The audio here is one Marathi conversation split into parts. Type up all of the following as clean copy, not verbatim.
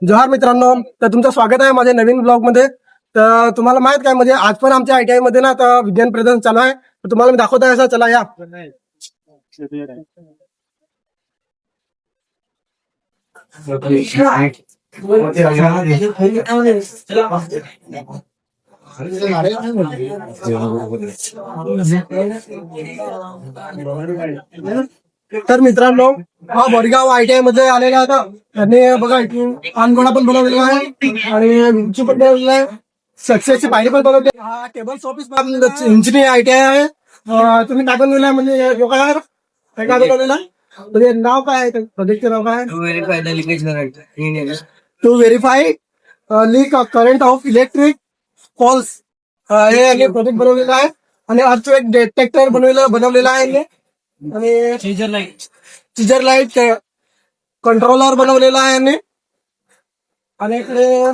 जोहार मित्रांनो, तर तुमचं स्वागत आहे माझ्या नवीन ब्लॉग मध्ये. तर तुम्हाला माहित काय, म्हणजे आज पण आमच्या ITI मध्ये ना आता विज्ञान प्रदर्शन चालू आहे. तर तुम्हाला मी दाखवत आहे, असं चला या. तर मित्रांनो, हा बोरगाव ITI मध्ये आलेला होता. त्यांनी बघा इथे पानगोळा पण बनवलेला आहे आणि विंचू पण बनवलेला आहे. सक्सेसची पायरी पण बनवली. हा टेबल ऑफिस इंजिनिअरिंग ITI आहे. तुम्ही काय बनवलेलं आहे, म्हणजे योगा काय काय बनवलेलं आहे? म्हणजे नाव काय आहे प्रोजेक्टचं नाव काय आहे? To verify leak current of electric poles, हे यांनी प्रोजेक्ट बनवलेला आहे. आणि अर्थक्वेक डिटेक्टर बनवलेला आहे यांनी. आणि सीजर लाईट कंट्रोलर बनवलेला आहे यांनी. आणि इकडे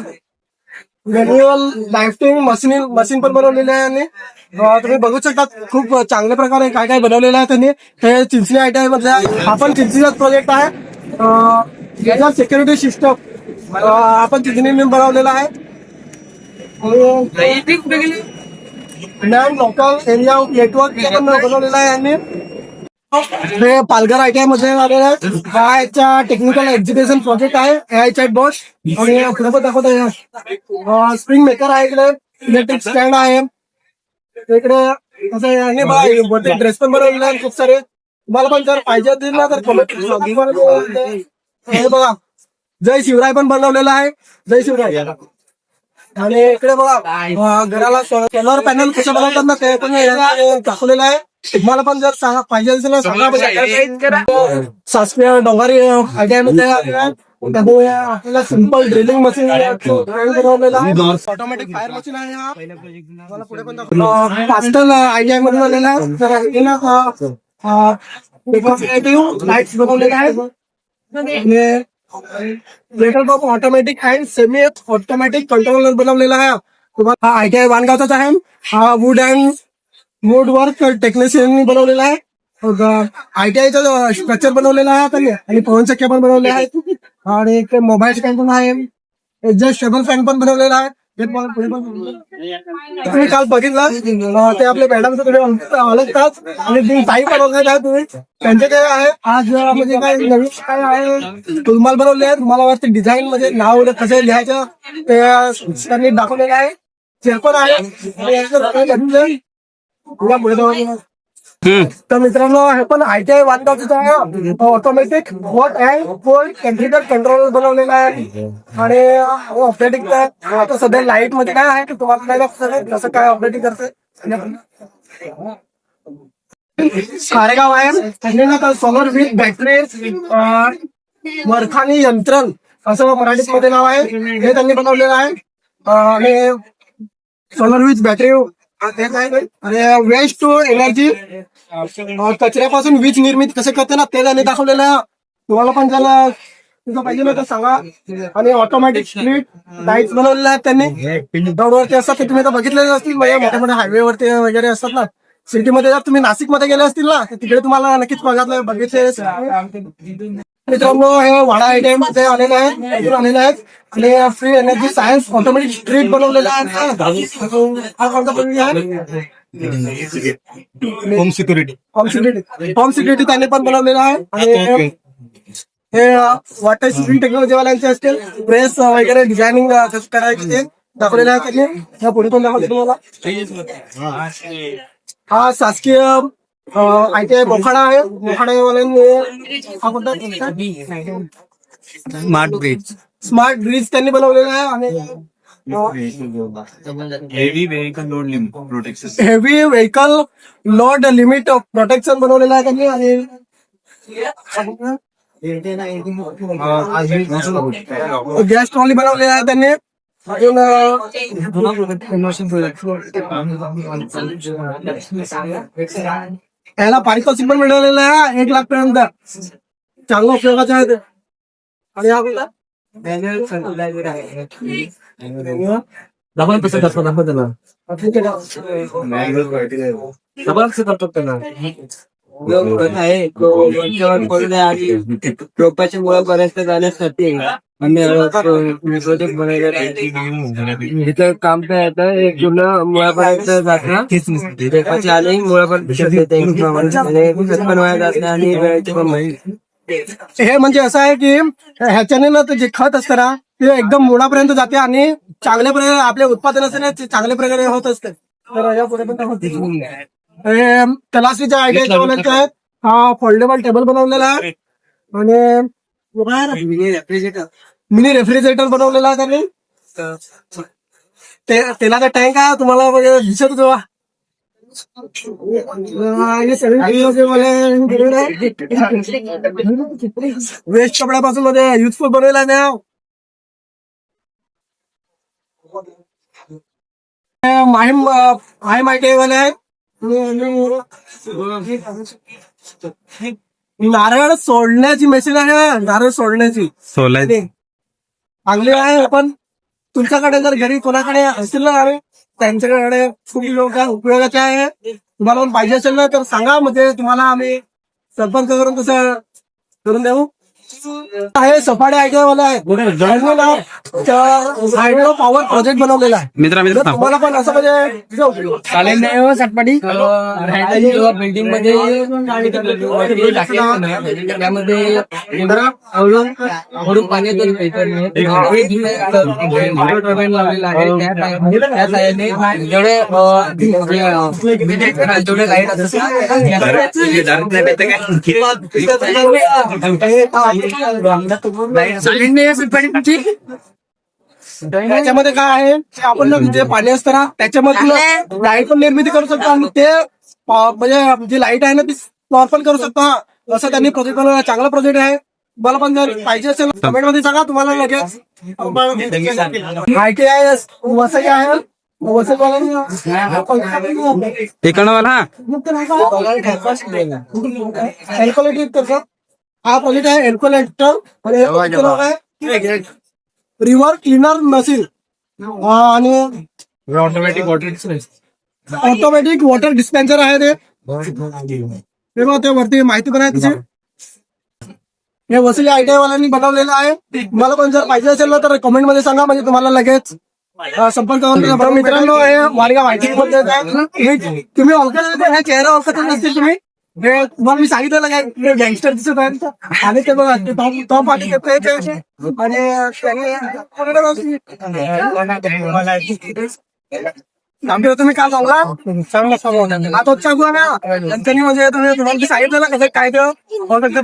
मॅन्युअल लाइफ्टिंग मशीन पण बनवलेली आहे यांनी. तुम्ही बघू शकता खूप चांगल्या प्रकारे काय काय बनवलेलं आहे त्यांनी. हे चिंचणी ITI मधल्या आपण चिंचणीचाच प्रोजेक्ट आहे. सिक्युरिटी सिस्टम आपण चिंचणी बनवलेला आहे. लोकल एरिया नेटवर्क पण बनवलेला आहे यांनी. हे पालघर ITI मध्ये आलेलं आहे. हा याचा टेक्निकल एक्झिक्युशन प्रोजेक्ट आहे AI चॅटबॉट. आणि पुढे पण दाखवत आहे स्प्रिंग मेकर आहे. इकडे इलेक्ट्रिक स्टँड आहे. इकडे असं आहे बघा, ड्रेस पण बनवलेला आहे खूप सारे. तुम्हाला पण जर पाहिजे असेल ना तर हे बघा, जय शिवराय पण बनवलेला आहे. जय शिवराय. आणि इकडे बघा घराला सोलर पॅनल कसं बनवतात ना, ते पण दाखवलेलं आहे. तुम्हाला पण जर पाहिजे असेल ना सांगा. सासप्या डोंगारी ITI मध्ये त्यामुळे आपल्याला सिंपल ड्रिलिंग मशीन बनवलेलं आहे. ऑटोमॅटिक फायर मशीन आहे. हा मला पुढे पण पास्टल ITI मधून आलेला आहे. लाईट्स बनवलेले आहेत. Automatic and semi automatic controller बनवलेला आहे. तुम्हाला हा ITI वाणगावचाच आहे. हा वूड वर्क टेक्निशियननी बनवलेला आहे. ITIचं स्ट्रक्चर बनवलेलं आहे त्यांनी. आणि पवन चक्क्या पण बनवल्या आहेत. आणि एक मोबाईल स्टँड पण आहे. एक्झॉस्ट टेबल फॅन पण बनवलेला आहे. तुम्ही काल बघितलं ते आपले मॅडमचं तुम्ही ओळखताच. आणि ताई पण ओळखत आहे तुम्ही. त्यांचे ते आहे आज म्हणजे काय नवीन काय आहे रुमाल बनवले आहेत. मला वाटतं डिझाईन म्हणजे नाव कसं लिहायचं ते त्यांनी दाखवलेलं आहे. चेअर आहे. तर मित्रांनो, हे पण ITI वाणगावचं आहे. Automatic what and fold computer controller बनवलेला आहे. आणि ऑपरेटिंग आता सध्या लाईट मध्ये काय आहे तुम्हाला कसं काय ऑपरेटिंग करतं. खारेगाव आहे. सोलर विथ बॅटरी वरखानी यंत्रण असं मराठीत मध्ये नाव आहे. हे त्यांनी बनवलेलं आहे. आणि सोलर विथ बॅटरी आणि वेस्ट टू एनर्जी, कचऱ्यापासून वीज निर्मिती कसं करते ना ते त्यांनी दाखवलेलं आहे. तुम्हाला पण ज्याला तुझं पाहिजे ना तर सांगा. आणि ऑटोमॅटिक स्ट्रीट लाईट्स बनवलेले आहेत त्यांनी. रोडवरती असतात ते तुम्ही तर बघितलेले असतील. मोठ्या मोठ्या हायवे वरती वगैरे असतात ना. सिटीमध्ये जर तुम्ही नाशिक मध्ये गेले असतील ना तर तिकडे तुम्हाला नक्कीच बघितले. मित्रांनो, हे वाडा ITI मध्ये आलेले आहेत. आणि free energy science automatic street बनवलेला आहे. होम सिक्युरिटी त्यांनी पण बनवलेला आहे. आणि हे वॉटर सिस्टम टेक्नॉलॉजी वाल्यांचे असतील. प्रेस वगैरे डिझायनिंग कसं करायचं ते दाखवलेलं आहे त्यांनी. पुढे पण दाखवतो तुम्हाला. हा शासकीय ITI मोखाडा आहे. मोखाड्यावाल्यांनी स्मार्ट ब्रिज त्यांनी बनवलेला आहे. आणि heavy vehicle load limit protection बनवलेलं आहे त्यांनी. आणि गॅस ट्रॉली बनवलेला आहे त्यांनी. अजून याला पारितोषिक पण मिळवलेलं आहे 1 लाख पर्यंत. चांगला उपयोगाचा आहे ते. आणि हा कोणता डबल कसं करतो दाखवतो ना. डबल कसं करतो त्यांना आहे. रोपाची मुळे बऱ्याचदा जाण्यासाठी आम्ही प्रोजेक्ट बनवलेला आहे. इथं काम काय आता एक पूर्ण मुळापर्यंत जातं आणि मुळापर्यंत बनवायला जातं आणि वेळेची पण माहिती. हे म्हणजे असं आहे की ह्याच्याने ना ते जे खत असतं ना ते एकदम मुळापर्यंत जाते आणि चांगल्या प्रकारे आपले उत्पादन असते ना ते चांगल्या प्रकारे होत असते. तर या पुढे पण होते. हे तलाशीच्या आयडिया बनवायचे आहेत. हा फोल्डेबल टेबल बनवलेला आहे आणि मिनी रेफ्रिजरेटर बनवलेला आहे त्यांनी. तेलाचा टँक आहे तुम्हाला म्हणजे दिसत जेव्हा वेस्ट कपड्यापासून मध्ये युजफुल बनवलेला ना माहिती आहे. नारळ सोडण्याची मशीन आहे. नारळ सोडण्याची चांगली आहे. पण तुमच्याकडे जर घरी कोणाकडे असतील ना नारळ त्यांच्याकडे खूप लोक उपयोगाचे आहे. तुम्हाला पण पाहिजे असेल ना तर सांगा म्हणजे तुम्हाला आम्ही संपर्क करून तसं करून देऊ. आहे सफाळे आयडियावाला आहे. हायड्रो पॉवर प्रोजेक्ट बनवलेला आहे. मित्र तुम्हाला पण असं म्हणजे चालेल नाही हो चटपटी बिल्डिंग मध्ये त्यामध्ये हळूहळू पाण्यातून लावलेला आहे. त्या साह्याने जेवढे जेवढे लाईट त्याच्यामध्ये काय आहे ते आपण जे पाणी असतं ना त्याच्यामध्ये लाईट पण निर्मिती करू शकतो आणि ते म्हणजे जी लाईट आहे ना ती पॉवर पण करू शकतो. असं त्यांनी प्रोजेक्ट बनवला. चांगला प्रोजेक्ट आहे. मला पण जर पाहिजे असेल कमेंट मध्ये सांगा तुम्हाला लगेच. माहिती आहे वसई आहे एल्कोलेटिक हा प्रोजेक्ट आहे. एल्कोलेटर रिव्हर क्लीनर मशीन आणि ऑटोमॅटिक वॉटर डिस्पेन्सर आहे ते वरती माहिती पण आहे त्याची. हे वसई आयटीआयवाल्यांनी बनवलेलं आहे. मला पण जर पाहिजे असेल ना तर कमेंट मध्ये सांगा म्हणजे तुम्हाला लगेच संपर्क करून. मित्रांनो हे वाडगाव माहिती तुम्ही ओळखत हा चेहरा ओळखत नसतील तुम्ही. हे तुम्हाला मी सांगितलं काय गँगस्टर दिसत आहेत आणि ते बघा टॉप पार्टी आणि तुम्ही काय सांगला चांगला आता सांगू ना त्यांनी म्हणजे तुम्हाला सांगितलं ना कसं काय ते होऊ शकतं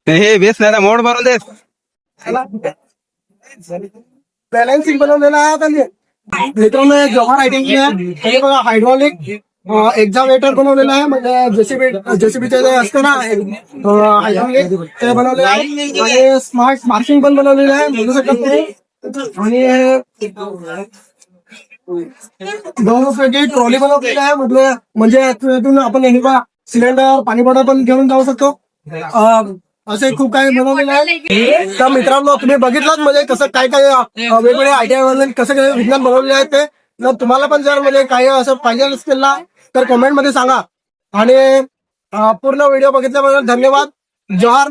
ते हे बेस नाही मोड भरून दे. बॅलन्सिंग बनवलेला आहे त्यांनी. मित्रांनो जवाहर आयटम हे बघा हायड्रॉलिक एक्झामेटर बनवलेला आहे. म्हणजे जेसीबीचे जे असतं ना हायड्रॉलिक ते बनवलेलं आहे आणि स्मार्ट मार्किंग पण बनवलेलं आहे म्हणू शकत नाही. आणि ट्रॉली बनवलेली आहे म्हणजे यातून आपण सिलेंडर पाणी बॉटल पण घेऊन जाऊ शकतो. असे खूप काही बनवलेलं आहे. तर मित्रांनो तुम्ही बघितलं म्हणजे कसं काय काय वेगवेगळे आयडिया कसं काय विज्ञान बनवलेले आहे ते. जर तुम्हाला पण जर म्हणजे काही असं पाहिजे असेल ना तर कमेंट मध्ये सांगा. आणि पूर्ण व्हिडिओ बघितल्याबद्दल धन्यवाद. जोहार.